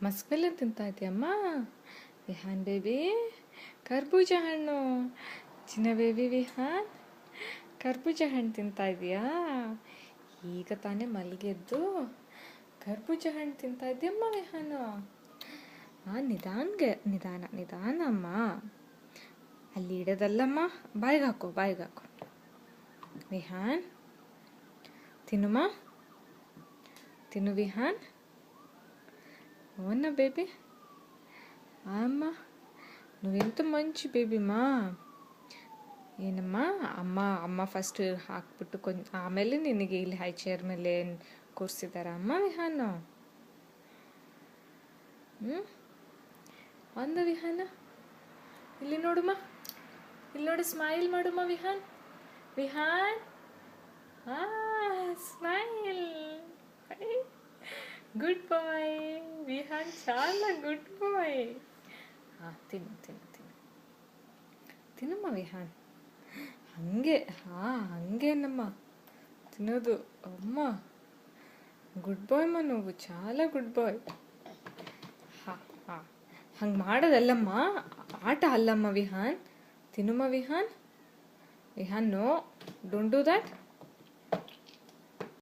Musk ತಿಂತಾ ಇದೆಯಮ್ಮ Vihaan baby. ಕರ್ಬೂಜ ಹಣ್ಣು ಚಿನ್ನ ಬೇಬಿ. ವಿಹಾನ್ ಕರ್ಬೂಜ ಹಣ್ಣು ತಿಂತಾ ಇದೆಯಾ? ಈಗ ತಾನೇ ಮಲಗೆದ್ದು ಕರ್ಬೂಜ ಹಣ್ಣು ತಿಂತಾ ಇದೆಯಮ್ಮ ವಿಹಾನು. ನಿಧಾನ ನಿಧಾನ ಅಮ್ಮ, ಅಲ್ಲಿ ಇಡೋದಲ್ಲಮ್ಮ, ಬಾಯಿಗೆ ಹಾಕೋ ವಿಹಾನ್. ತಿನ್ನುಮ್ಮ, ತಿನ್ನು ವಿಹಾನ್. ಓನ ಬೇಬಿ ಅಮ್ಮ, నువ్వెంత మంచి ಬೇಬಿಮಾ. ಏನಮ್ಮ, ಅಮ್ಮ ಫಸ್ಟ್ ಹಾಕ್ಬಿಟ್ಟು ಆಮೇಲೆ ನಿನಗೆ ಇಲ್ಲಿ ಹೈ ಚೇರ್ ಮೇಲೆ ಕೂರಿಸಿದಾರ ಅಮ್ಮ ವಿಹಾನು. ಅಂದ ವಿಹಾನ, ಇಲ್ಲಿ ನೋಡುಮ್ಮ, ಇಲ್ಲಿ ನೋಡು, ಸ್ಮೈಲ್ ಮಾಡುಮ್ಮ ವಿಹಾನ್. ಸ್ಮೈಲ್. ಗುಡ್ ಬಾಯ್ ವಿಹಾನ್, చాలా ಗುಡ್ ಬಾಯ್. ತಿನ್ನಮ್ಮ ವಿಹಾನ್. ಹಂಗೇನಮ್ಮ ತಿನ್ನೋದು ಅಮ್ಮ. ಗುಡ್ ಬಾಯ್ నువ్వు, చాలా ಗುಡ್ ಬಾಯ್. ಹಂಗೆ ಮಾಡೋದಲ್ಲಮ್ಮ, ಆಟ ಅಲ್ಲಮ್ಮ ವಿಹಾನ್. ತಿನ್ನಮ್ಮ Vihaan. No, don't do that.